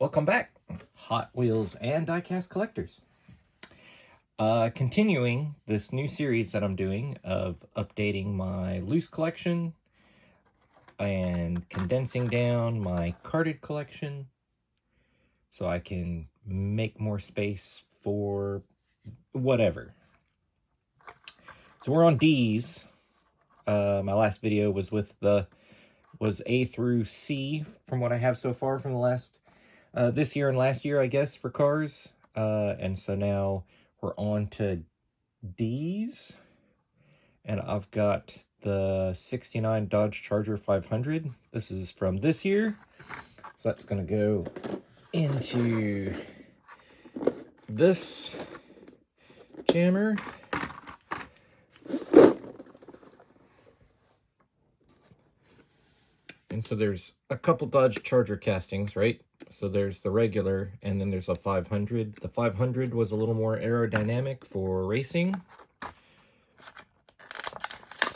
Welcome back, Hot Wheels and diecast collectors. continuing this new series that I'm doing of updating my loose collection and condensing down my carded collection so I can make more space for whatever. So we're on D's. My last video was with was A through C from what I have so far from the last this year and last year, I guess, for cars. And so now we're on to D's, and I've got the 69 Dodge Charger 500. This is from this year, so that's going to go into this jammer. And so there's a couple Dodge Charger castings, right? So there's the regular, and then there's a 500. The 500 was a little more aerodynamic for racing.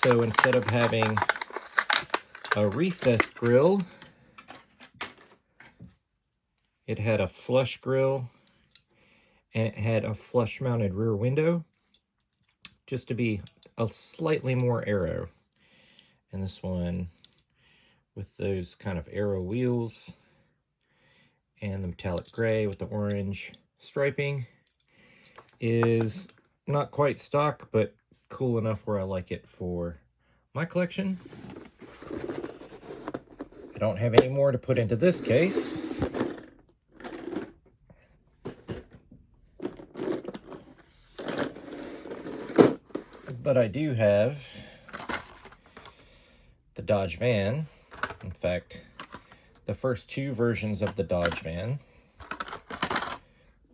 So instead of having a recessed grille, it had a flush grille, and it had a flush mounted rear window, just to be a slightly more aero. And this one, with those kind of aero wheels and the metallic gray with the orange striping, is not quite stock, but cool enough where I like it for my collection. I don't have any more to put into this case. But I do have the Dodge van. In fact, the first two versions of the Dodge van.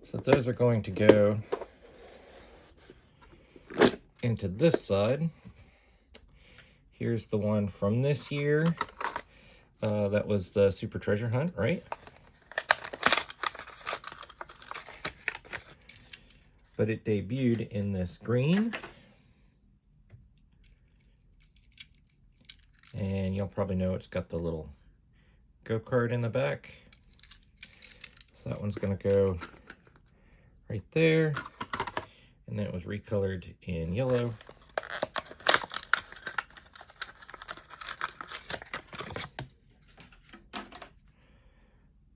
So those are going to go into this side. Here's the one from this year. That was the Super Treasure Hunt, right? But it debuted in this green. And you'll probably know it's got the little go-kart in the back. So that one's going to go right there. And then it was recolored in yellow.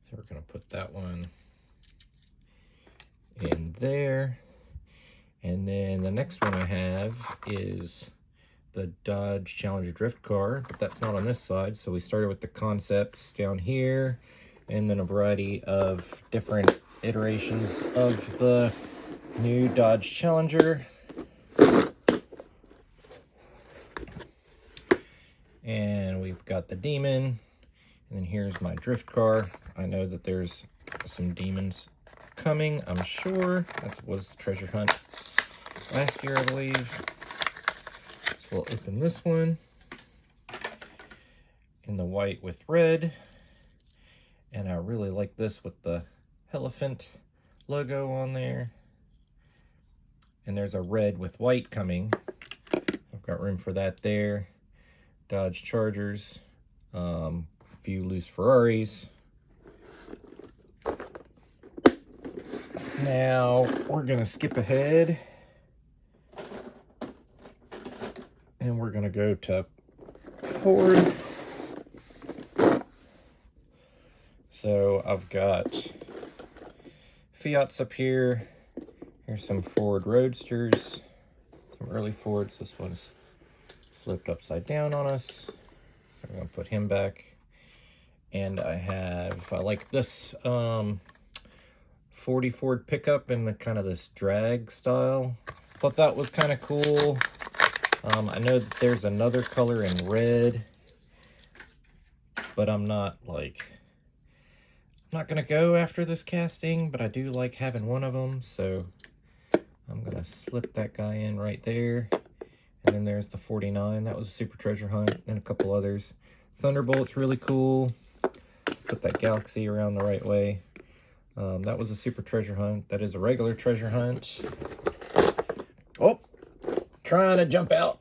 So we're going to put that one in there. And then the next one I have is the Dodge Challenger Drift Car, but that's not on this side. So we started with the concepts down here, and then a variety of different iterations of the new Dodge Challenger. And we've got the Demon, and then here's my drift car. I know that there's some Demons coming, I'm sure. That was the treasure hunt last year, I believe. So we'll open this one in the white with red. And I really like this with the elephant logo on there. And there's a red with white coming. I've got room for that there. Dodge Chargers, a few loose Ferraris. So now we're gonna skip ahead. And we're gonna go to Ford. So I've got Fiats up here. Here's some Ford Roadsters, some early Fords. This one's flipped upside down on us. So I'm gonna put him back. And I like this 40 Ford pickup in the kind of this drag style. Thought that was kind of cool. I know that there's another color in red, but I'm not gonna go after this casting, but I do like having one of them, so I'm gonna slip that guy in right there. And then there's the 49. That was a Super Treasure Hunt, and a couple others. Thunderbolt's really cool. Put that Galaxy around the right way. That was a Super Treasure Hunt. That is a regular treasure hunt. Oh, trying to jump out.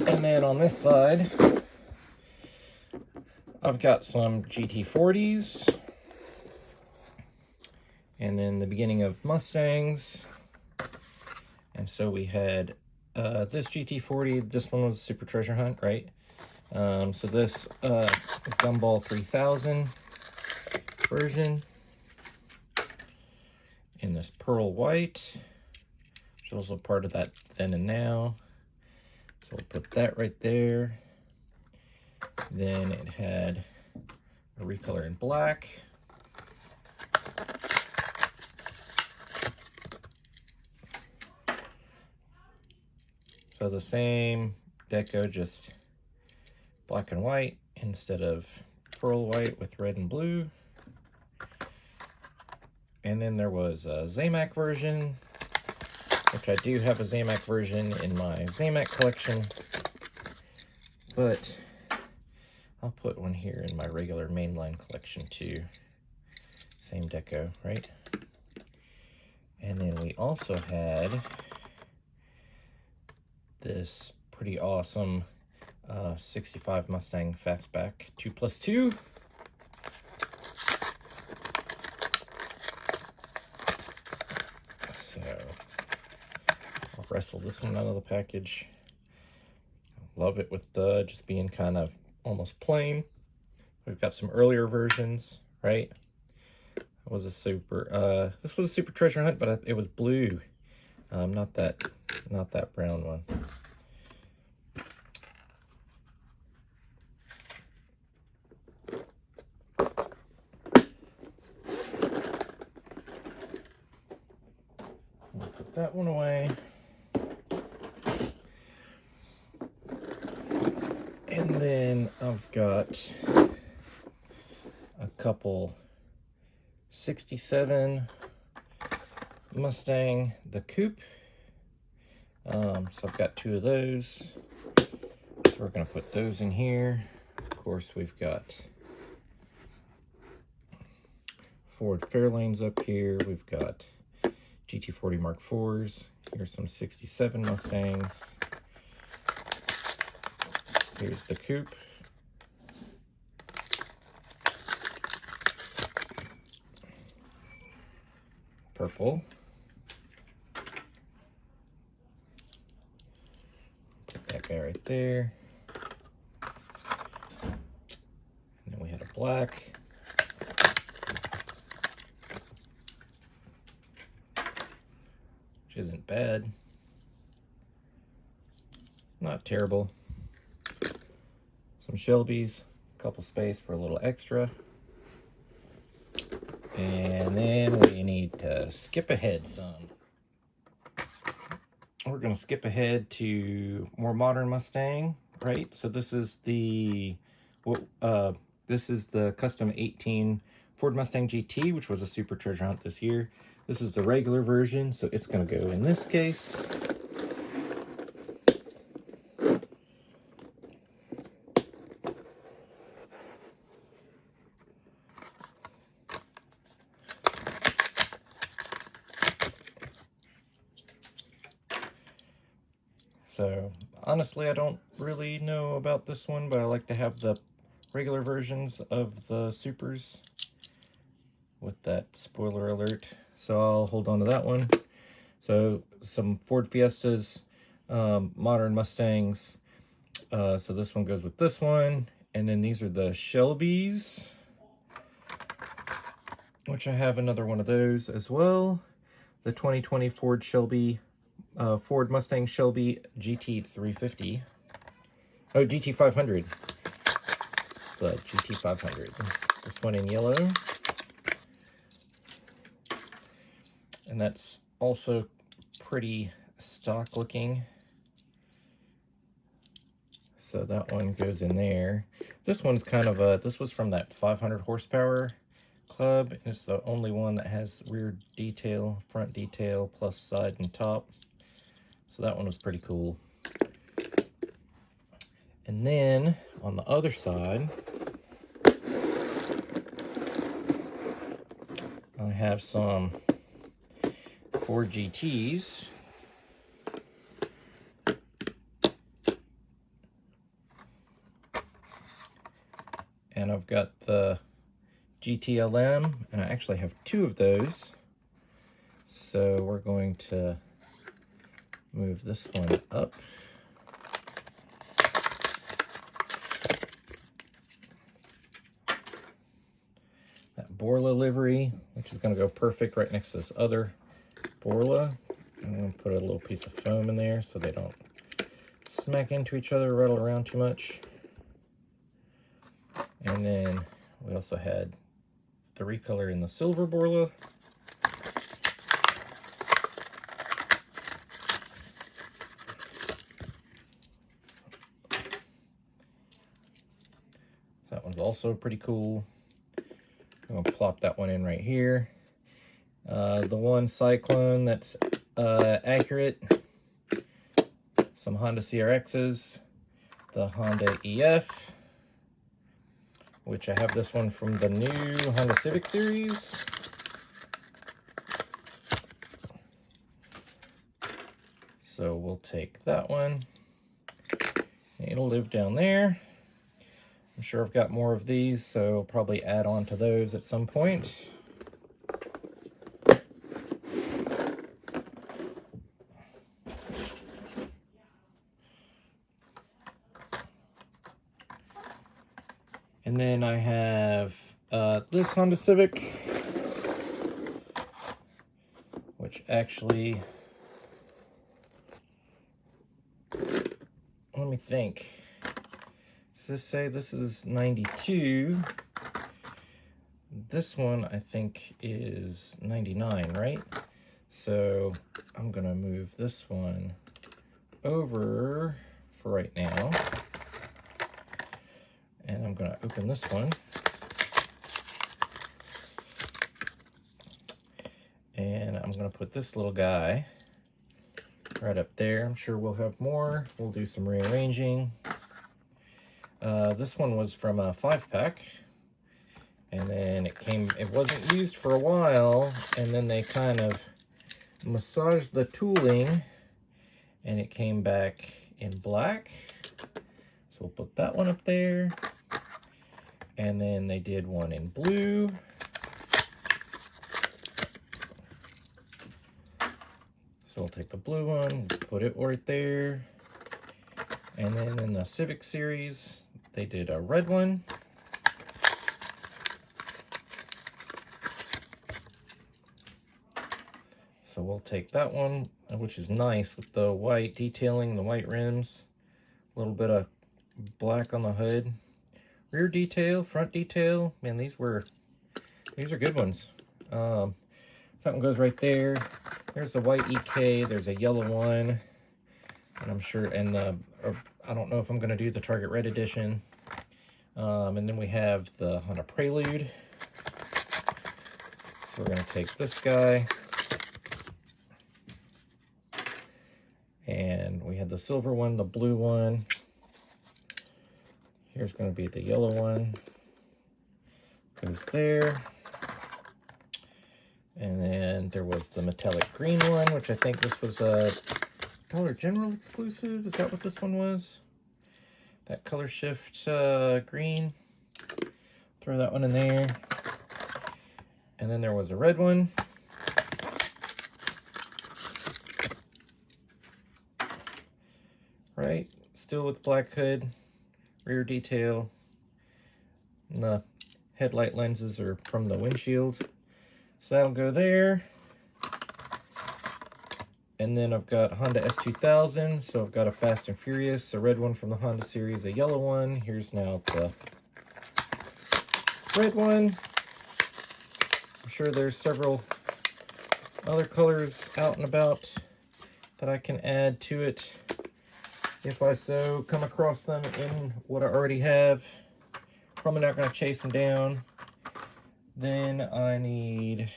And then on this side, I've got some GT40s. And then the beginning of Mustangs. And so we had this GT40. This one was Super Treasure Hunt, right? So this Gumball 3000 version in this pearl white, which is also part of that Then and Now. So we'll put that right there. Then it had a recolor in black. So the same deco, just black and white instead of pearl white with red and blue. And then there was a Zamac version, which I do have a Zamac version in my Zamac collection, but I'll put one here in my regular mainline collection too. Same deco, right? And then we also had this pretty awesome 65 Mustang Fastback 2+2. So I'll wrestle this one out of the package. Love it with the just being kind of almost plain. We've got some earlier versions, right? It was a super this was a Super Treasure Hunt, but it was blue. Not that brown one. I'll put that one away. And then I've got a couple 67 Mustang, the Coupe. So I've got two of those. So we're going to put those in here. Of course, we've got Ford Fairlanes up here. We've got GT40 Mark IVs. Here's some 67 Mustangs. Here's the Coupe. Purple. Put that guy right there. And then we had a black. Which isn't bad. Not terrible. Some Shelbys, a couple space for a little extra. And then we need to skip ahead some. We're going to skip ahead to more modern Mustang, right? So this is the custom 18 Ford Mustang GT, which was a Super Treasure Hunt this year. This is the regular version, so it's going to go in this case. So honestly, I don't really know about this one, but I like to have the regular versions of the Supers with that spoiler alert. So I'll hold on to that one. So some Ford Fiestas, modern Mustangs. So this one goes with this one. And then these are the Shelbys, which I have another one of those as well. The 2020 Ford Mustang Shelby GT350. Oh, GT500. The GT500. This one in yellow. And that's also pretty stock looking. So that one goes in there. This one's kind of this was from that 500 horsepower club. And it's the only one that has rear detail, front detail, plus side and top. So that one was pretty cool. And then on the other side, I have some Ford GTs. and I've got the GTLM, and I actually have two of those. So we're going to move this one up. That Borla livery, which is going to go perfect right next to this other Borla. I'm going to put a little piece of foam in there so they don't smack into each other, rattle around too much. And then we also had the recolor in the silver Borla. That one's also pretty cool. I'm going to plop that one in right here. The one Cyclone that's accurate. Some Honda CRXs. The Honda EF, which I have this one from the new Honda Civic series. So we'll take that one. It'll live down there. I'm sure I've got more of these, so I'll probably add on to those at some point. And then I have this Honda Civic, which actually, let me think. Does this say this is 92? This one I think is 99, right? So I'm gonna move this one over for right now. And I'm gonna open this one. And I'm gonna put this little guy right up there. I'm sure we'll have more. We'll do some rearranging. This one was from a 5-pack, and then it wasn't used for a while, and then they kind of massaged the tooling, and it came back in black. So we'll put that one up there. And then they did one in blue. So we'll take the blue one, put it right there. And then in the Civic series, they did a red one. So we'll take that one, which is nice with the white detailing, the white rims, a little bit of black on the hood. Rear detail, front detail, man, these are good ones. That one goes right there. There's the white EK, there's a yellow one, and I'm sure, and I don't know if I'm gonna do the Target Red edition. And then we have the Honda Prelude. So we're gonna take this guy. And we had the silver one, the blue one. Here's going to be the yellow one. Goes there. And then there was the metallic green one, which I think this was a Dollar General exclusive. Is that what this one was? That color shift green. Throw that one in there. And then there was a red one. Right, still with black hood, rear detail, and the headlight lenses are from the windshield, so that'll go there. And then I've got Honda S2000, so I've got a Fast and Furious, a red one from the Honda series, a yellow one. Here's now the red one. I'm sure there's several other colors out and about that I can add to it if I so come across them in what I already have. Probably not going to chase them down. Then I need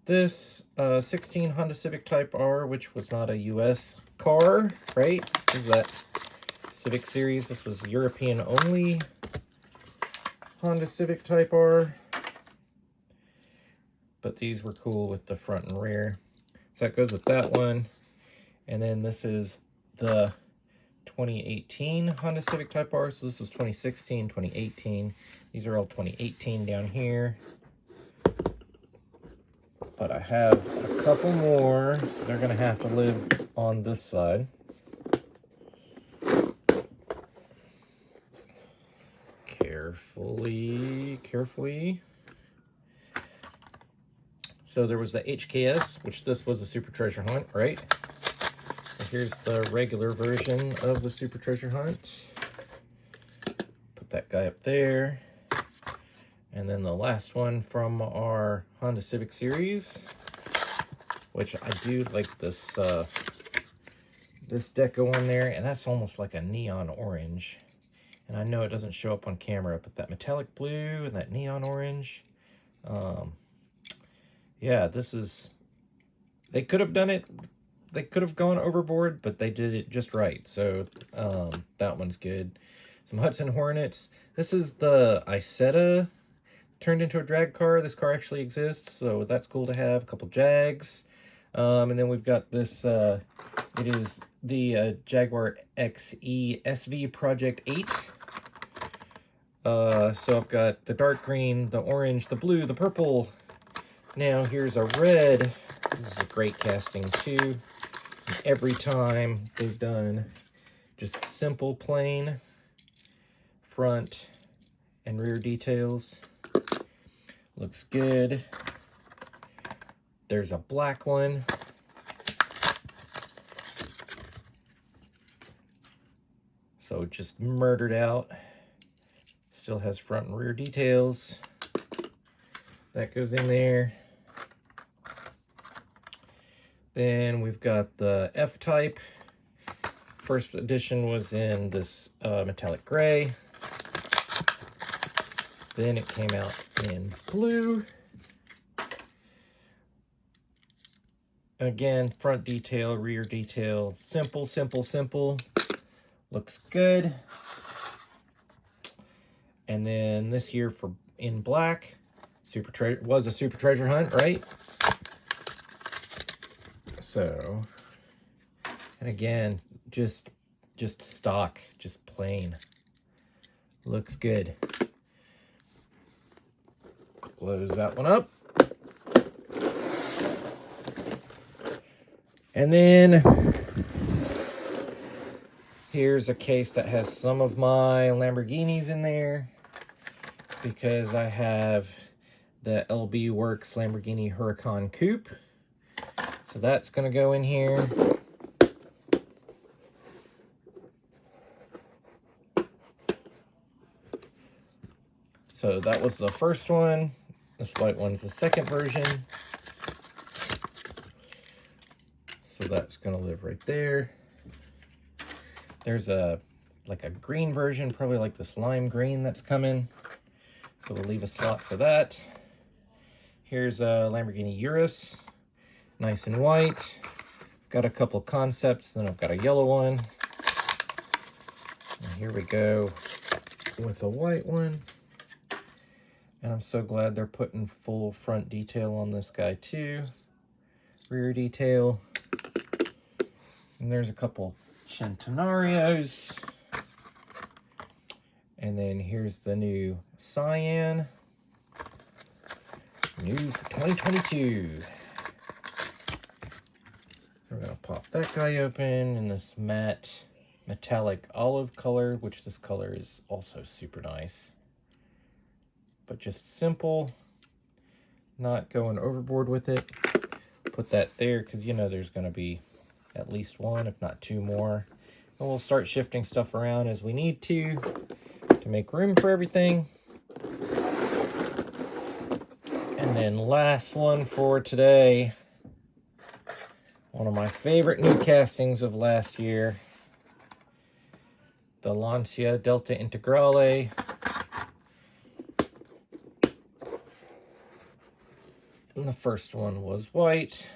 this 16 Honda Civic Type R, which was not a US car, right? This is that Civic series. This was European only Honda Civic Type R. But these were cool with the front and rear. So that goes with that one. And then this is the 2018 Honda Civic Type R. So this was 2016, 2018. These are all 2018 down here. But I have a couple more, so they're going to have to live on this side. Carefully. So there was the HKS, which this was a Super Treasure Hunt, right? So here's the regular version of the Super Treasure Hunt. Put that guy up there. And then the last one from our Honda Civic series, which I do like this this deco on there, and that's almost like a neon orange. And I know it doesn't show up on camera, but that metallic blue and that neon orange, yeah, this is, they could have done it, they could have gone overboard, but they did it just right. So that one's good. Some Hudson Hornets. This is the Isetta turned into a drag car. This car actually exists, so that's cool to have. A couple Jags. And then we've got this, it is the Jaguar XE SV Project 8. So I've got the dark green, the orange, the blue, the purple. Now here's a red. This is a great casting too. And every time they've done just simple plain front and rear details. Looks good. There's a black one. So just murdered out. Still has front and rear details. That goes in there. Then we've got the F-Type. First edition was in this metallic gray. Then it came out in blue. Again, front detail, rear detail. Simple. Looks good. And then this year in black, was a Super Treasure Hunt, right? So, and again, just stock, just plain. Looks good. Close that one up. And then here's a case that has some of my Lamborghinis in there, because I have the LB Works Lamborghini Huracan Coupe. So that's going to go in here. So that was the first one. This white one's the second version. So that's going to live right there. There's like a green version, probably like this lime green that's coming. So we'll leave a slot for that. Here's a Lamborghini Urus, nice and white. Got a couple concepts, then I've got a yellow one. And here we go with a white one. And I'm so glad they're putting full front detail on this guy too. Rear detail. And there's a couple Centenarios. And then here's the new Cyan. New for 2022. We're going to pop that guy open in this matte metallic olive color, which this color is also super nice. But just simple, not going overboard with it. Put that there because you know there's going to be at least one, if not two more. And we'll start shifting stuff around as we need to make room for everything. And then last one for today. One of my favorite new castings of last year. The Lancia Delta Integrale. And the first one was white.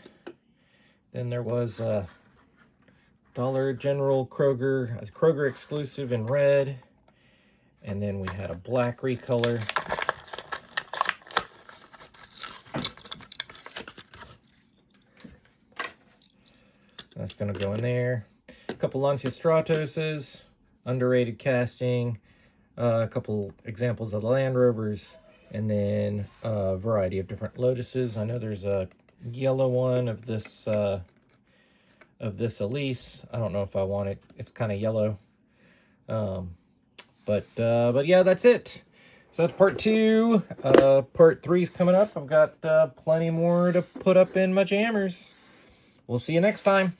Then there was a Dollar General Kroger, a Kroger exclusive in red. And then we had a black recolor. That's going to go in there. couple Lancia Stratoses, underrated casting, a couple examples of the Land Rovers, and then a variety of different Lotuses. I know there's a yellow one of this Elise. I don't know if I want it. It's kind of yellow. But yeah, that's it. So that's part 2. Part 3 is coming up. I've got plenty more to put up in my jammers. We'll see you next time.